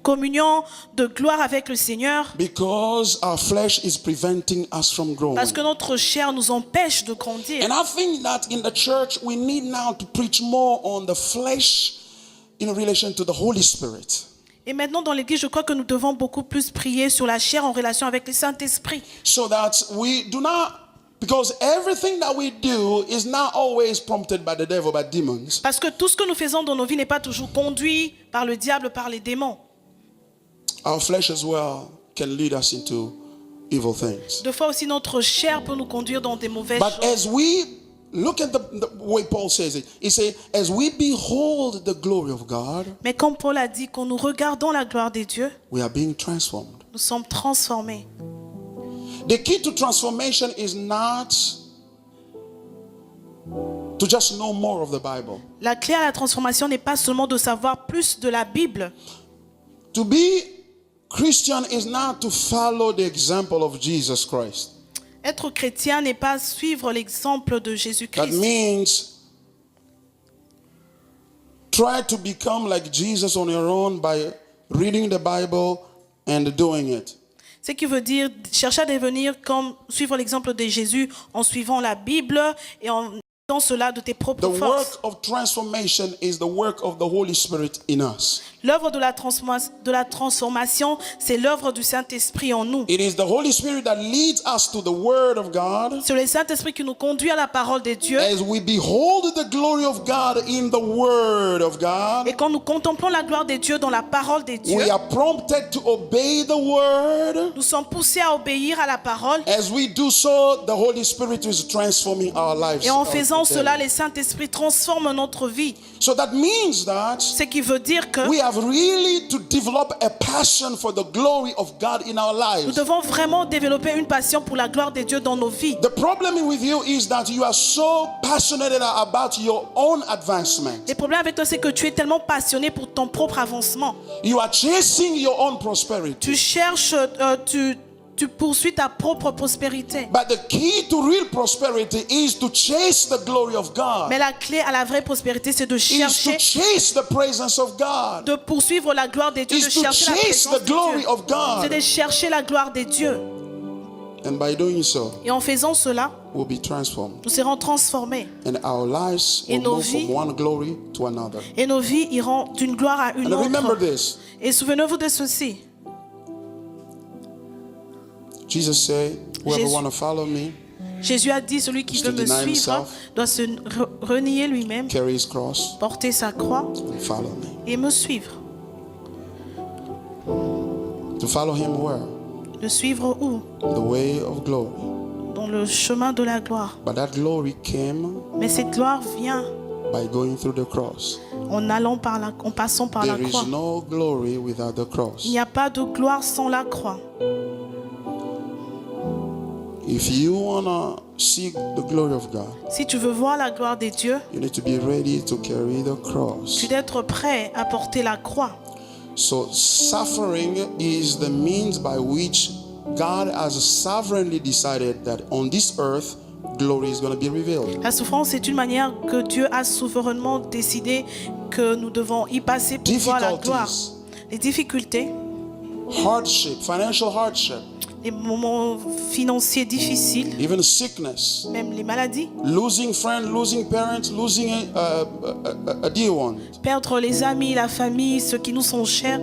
communion de gloire avec le Seigneur because our flesh is preventing us from growing. parce que notre chair nous empêche de grandir. And I think that in the church we need now to preach more on the flesh in relation to the Holy Spirit. Et maintenant dans l'église, je crois que nous devons beaucoup plus prier sur la chair en relation avec le Saint-Esprit. So that we do not, because everything that we do is not always prompted by the devil, by demons. Parce que tout ce que nous faisons dans nos vies n'est pas toujours conduit par le diable, par les démons. Our flesh as well can lead us into evil things. Deux fois aussi notre chair peut nous conduire dans des mauvaises But choses. as we look at the way Paul says it, he says, as we behold the glory of God, Mais comme Paul a dit, quand nous regardons la gloire de Dieu, we are being transformed. nous sommes transformés. The key to transformation is not to just know more of the Bible. La clé à la transformation n'est pas seulement de savoir plus de la Bible. To be Christian is not to follow the example of Jesus Christ. Être chrétien n'est pas suivre l'exemple de That Jésus-Christ. means try to become like Jesus on your own by reading the Bible and doing it. Ce qui veut dire chercher à devenir comme suivre l'exemple de Jésus en suivant la Bible et en dans cela de tes The propres work forces. of transformation is the work of the Holy Spirit in us. L'œuvre de la transformation, c'est l'œuvre du Saint-Esprit en nous. It is the Holy Spirit that leads us to the Word of God C'est le Saint-Esprit qui nous conduit à la parole de Dieu. as we behold the glory of God in the Word of God. Et quand nous contemplons la gloire de Dieu dans la parole de Dieu, We are prompted to obey the Word. nous sommes poussés à obéir à la parole. As we do so, the Holy Spirit is transforming our lives. Et en faisant cela, le Saint-Esprit transforme notre vie. So that means that Ce qui veut dire que we have really to develop a passion for the glory of God in our nous lives. devons vraiment développer une passion pour la gloire de Dieu dans nos vies. The problem with you is that you are so passionate about your own advancement. Le problème avec toi, c'est que tu es tellement passionné pour ton propre avancement. You are chasing your own prosperity. Tu cherches, tu poursuis ta propre prospérité. But the key to real prosperity is to chase the glory of God. Mais la clé à la vraie prospérité, c'est de Is to chercher, chase the presence of God. de poursuivre la gloire de Dieu, de Is to chercher la chase présence the de glory Dieu. of C'est God. de chercher la gloire de Dieu. And by doing so, Et en faisant cela, we'll be transformed. nous serons transformés. And our lives Et will nos move from vies- one glory to another. Et nos vies iront d'une gloire à une And remember autre. this. Et souvenez-vous de ceci. Jesus said, whoever Jésus- want to follow me, Jésus a dit, celui qui Is veut to me deny suivre himself. doit se renier lui-même, carry his cross, porter sa croix and follow me. et me suivre. To follow him where? Le suivre où? The way of glory. Dans le chemin de la gloire. But that glory came Mais cette gloire vient by going through the cross. en passant par la There croix. is no glory without the cross. Il n'y a pas de gloire sans la croix. If you want to seek the glory of God, Si tu veux voir la gloire de Dieu, you need to be ready to carry the cross. tu dois être prêt à porter la croix. So suffering is the means by which God has sovereignly decided that on this earth, glory is going to be revealed. La souffrance est une manière que Dieu a souverainement décidé que nous devons y passer pour voir la gloire. Les difficultés, Hardship, financial hardship, les moments financiers difficiles, even sickness, même les maladies, losing friends, losing parents, losing a dear one, perdre les amis, la famille, ceux qui nous sont chers,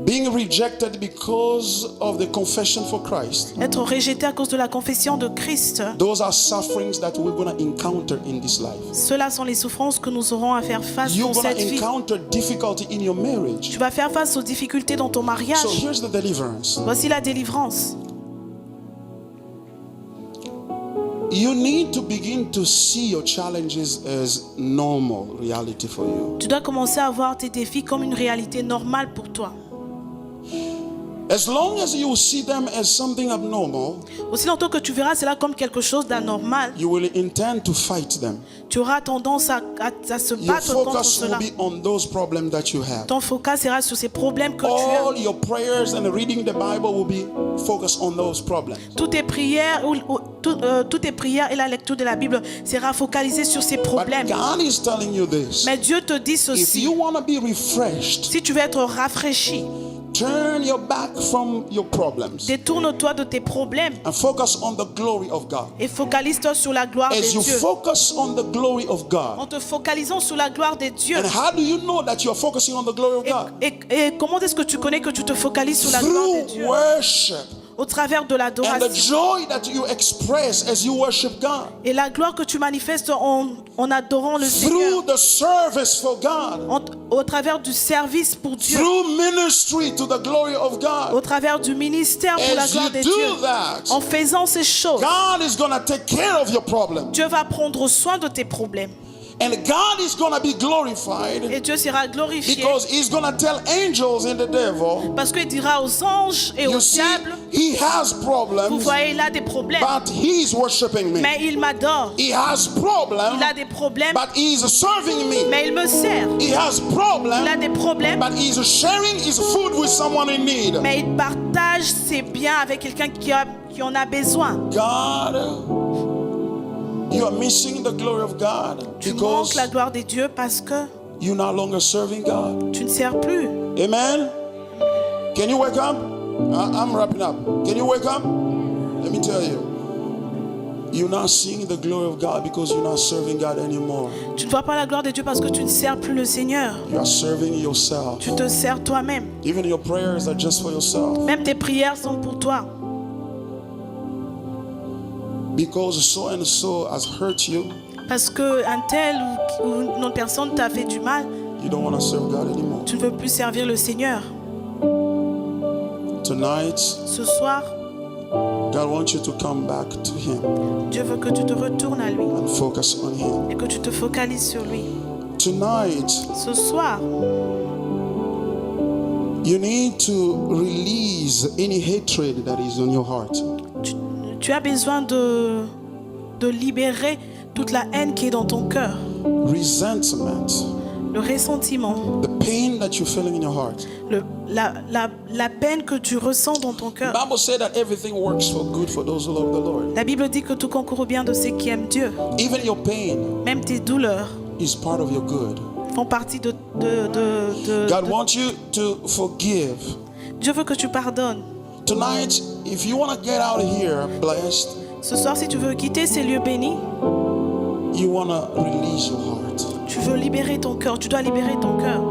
being rejected because of the confession for Christ. être rejeté à cause de la confession de Christ. Those are sufferings that we're going to encounter in this life. Ceux-là sont les souffrances que nous aurons à faire face You're dans going cette to vie. encounter difficulty in your marriage. Tu vas faire face aux difficultés dans ton So mariage. here's the deliverance. Voici la délivrance. You need to begin to see your challenges as normal reality for you. Tu dois commencer à voir tes défis comme une réalité normale pour toi. As long as you see them as something abnormal, Aussi longtemps que tu verras cela comme quelque chose d'anormal, you will intend to fight them. tu auras tendance à se Your battre contre focus will cela. be on those problems that you have. Ton focus sera sur ces problèmes que tu All as. your prayers and reading the Bible will be focused on those problems. Toutes tes prières et la lecture de la Bible sera focalisée sur ces But problèmes. God is telling you this. Mais Dieu te dit If ceci. you want to be refreshed, Si tu veux être rafraîchi, turn your back from your problems détourne-toi de tes problèmes and focus on the glory of God. et focalise-toi sur la gloire de As you Dieu. focus on the glory of En God, te focalisant sur la gloire de Dieu. and how do you know that you are focusing on the glory of God? Et comment est-ce que tu connais que tu te focalises sur la gloire de Through Dieu? worship Au travers de and the l'adoration. joy that you express as you worship God. Et la gloire que tu manifestes en adorant le Seigneur. Through the service for God. Au travers du service pour Dieu. Through ministry to the glory of Au God. travers du ministère pour la As gloire you de do Dieu. that, En faisant ces choses, God is going to take care of your problem. Dieu va prendre soin de tes problèmes. And God is going to be glorified Et Dieu sera glorifié. because He's going to tell angels and the devil, Parce qu'il dira aux anges et you aux see, diables, He has vous problems, voyez, il a des problèmes. but He's worshiping me. Mais il m'adore. He has problems, Il a des problèmes, but He's serving me. mais il me sert. He has Il a problems, des problèmes, but He's sharing His food with someone in need. mais il partage ses biens avec quelqu'un qui en a besoin. God, you are missing the glory of God Tu manques because la gloire de Dieu parce que you're no longer serving God. tu ne sers plus. Amen. Can you wake up? I'm wrapping up. Can you wake up? Let me tell you. You're not seeing the glory of God because you're not serving God anymore. Tu ne vois pas la gloire de Dieu parce que tu ne sers plus le Seigneur. You are serving yourself. Tu te sers toi-même. Even your prayers are just for yourself. Même tes prières sont pour toi. Because so and so has hurt you, Parce qu'un tel ou une autre personne t'a fait du mal, you don't want to serve God anymore. tu ne veux plus servir le Seigneur. Tonight, Ce soir, God wants you to come back to Him Dieu veut que tu te retournes à lui and focus on Him. et que tu te focalises sur lui. Tonight, Ce soir, you need to release any hatred that is in your heart. tu as besoin de libérer toute la haine qui est dans ton cœur, Resentment, le ressentiment, the pain that you're feeling in your heart. la peine que tu ressens dans ton The cœur. Bible said that everything works for good for those who love the Lord. La Bible dit que tout concourt au bien de ceux qui aiment Dieu. Even your pain Même tes douleurs is part of your good. font partie de God wants you to forgive. Dieu veut que tu pardonnes. Tonight, if you want to get out of here blessed, Ce soir, si tu veux quitter ces lieux bénis, you want to release your heart. tu veux libérer ton cœur, tu dois libérer ton cœur.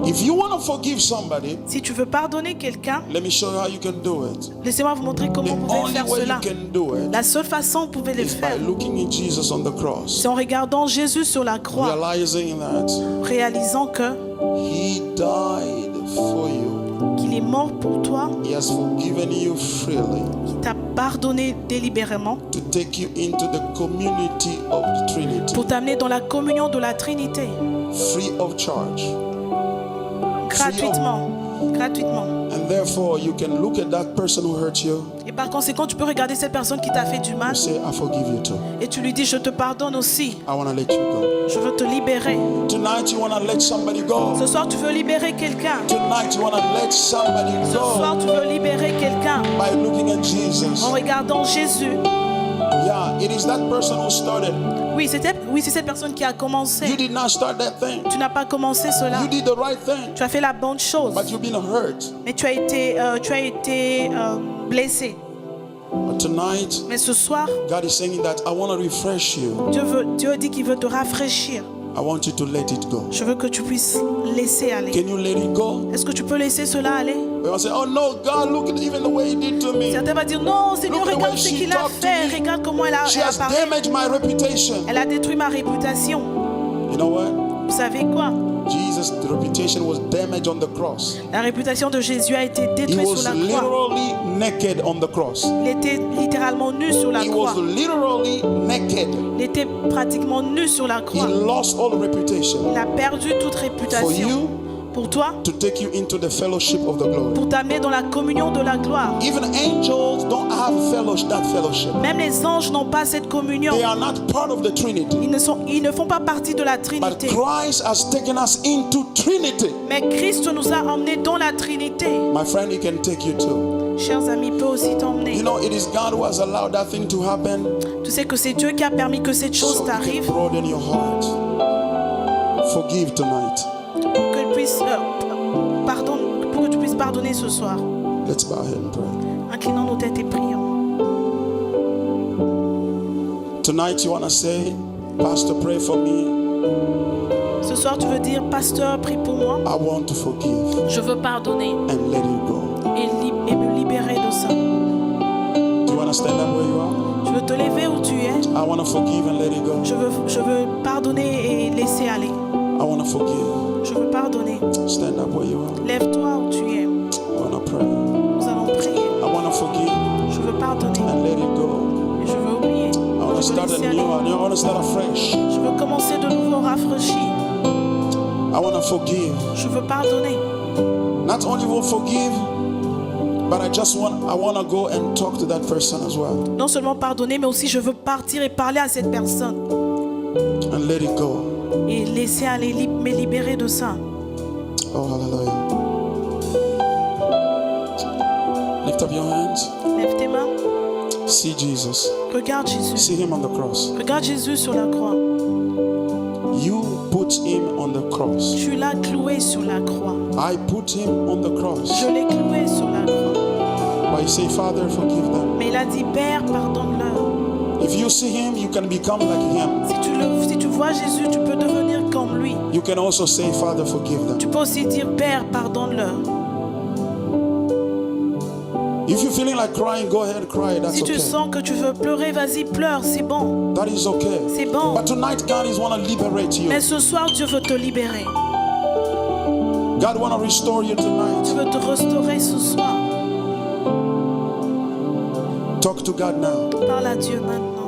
If you want to forgive somebody, Si tu veux pardonner quelqu'un, let me show you how you can do it. laissez-moi vous montrer The comment vous pouvez only faire way you cela. can do it La seule façon que vous pouvez le is by faire, looking at Jesus on the cross, c'est en regardant Jésus sur la croix, realizing that réalisant que He died for you. qu'il est mort pour toi, He has forgiven you freely qu'il t'a pardonné délibérément to take you into the community of the Trinity, pour t'amener dans la communion de la Trinité, free of charge. gratuitement. And therefore, you can look at that person who hurt you Et par conséquent, tu peux regarder cette personne qui t'a fait du mal and say, I forgive you too. et tu lui dis, je te pardonne aussi, I want to let you go. je veux te libérer. Tonight, you want to let somebody go. Ce soir, tu veux libérer quelqu'un. Tonight, you want to let somebody Ce soir, go tu veux libérer quelqu'un by looking at Jesus. en regardant Jésus. Yeah, it is that person who started. Oui, c'est cette personne qui a commencé. You did not start that thing. Tu n'as pas commencé cela. You did the right thing, Tu as fait la bonne chose, but you've been hurt. mais tu as été blessé. But tonight, Mais ce soir, God is saying that I want to refresh you. Dieu dit qu'il veut te rafraîchir. I want you to let it go. Je veux que tu puisses laisser aller. Can you let it go? Est-ce que tu peux laisser cela aller? We will say, oh no, God, look at even the way He did to me. Certains vont dire, non, Seigneur, Look at the regarde way ce she qu'il a talked to fait. me. Regarde comment elle a She has parlé. damaged my reputation. Elle a détruit ma réputation. You know what? Vous savez quoi? Jesus' reputation was damaged on the cross. La réputation de Jésus a été He détruite sur was la croix. literally naked on the cross. Il était littéralement nu sur la He croix. was literally naked. Il était pratiquement nu sur la He croix. lost all reputation Il a perdu toute for réputation. you Pour toi, to take you into the fellowship of the glory. pour t'amener dans la communion de la gloire. Even angels don't have that fellowship. Même les anges n'ont pas cette communion. They are not part of the Trinity. Ils ne font pas partie de la But Trinité. Christ has taken us into Trinity. Mais Christ nous a emmenés dans la Trinité. My friend, He can take you too. Chers amis, il peut aussi t'emmener. You know, it is God who has allowed that thing to happen. Tu sais que c'est Dieu qui a permis que cette chose So He can t'arrive broaden your heart. Forgive tonight. pour que tu puisses pardonner ce soir. Let's bow here and pray. Inclinons nos têtes et prions. Tonight you want to say, Pastor, pray for me. Ce soir, tu veux dire, pasteur, prie pour moi. I want to forgive Je veux pardonner and let it go. et me libérer de ça. Do you want to stand up where you are? Tu veux te lever où tu es. I want to forgive and let it go. Je veux pardonner et laisser aller. I want to forgive. Je veux pardonner. Stand up where you are. Lève-toi où tu es. I want to pray. Nous allons prier. I want to forgive Je veux pardonner and let it go. et je veux oublier. I want to Je veux start laisser anew. aller. I want to start afresh. Je veux commencer de nouveau rafraîchi. I want to forgive. Je veux pardonner. Not only will forgive, but I want to go and talk to that person as well Non seulement pardonner, mais aussi je veux partir et parler à cette personne. and let it go. Et laisser aller, me libérer de ça. Oh, hallelujah. Lift up your hands. Lève tes mains. See Jesus. Regarde Jésus. See Him on the cross. Regarde Jésus sur la croix. You put Him on the cross. Tu l'as cloué sur la croix. I put Him on the cross. Je l'ai cloué sur la croix. But you say, Father, forgive them. Mais il a dit, Père, pardonne-leur. If you see him, you can become like him. Si tu vois Jésus, tu peux devenir comme lui. You can also say, Father, forgive them. Tu peux aussi dire, Père, pardonne-leur. If you're feeling like crying, go ahead, cry. That's Si tu okay. sens que tu veux pleurer, vas-y, pleure, c'est bon. That is okay. C'est bon. But tonight, God is want to liberate you. Mais ce soir, Dieu veut te libérer. God want to restore you tonight. Dieu veut te restaurer ce soir. Talk to God now. Parle à Dieu maintenant.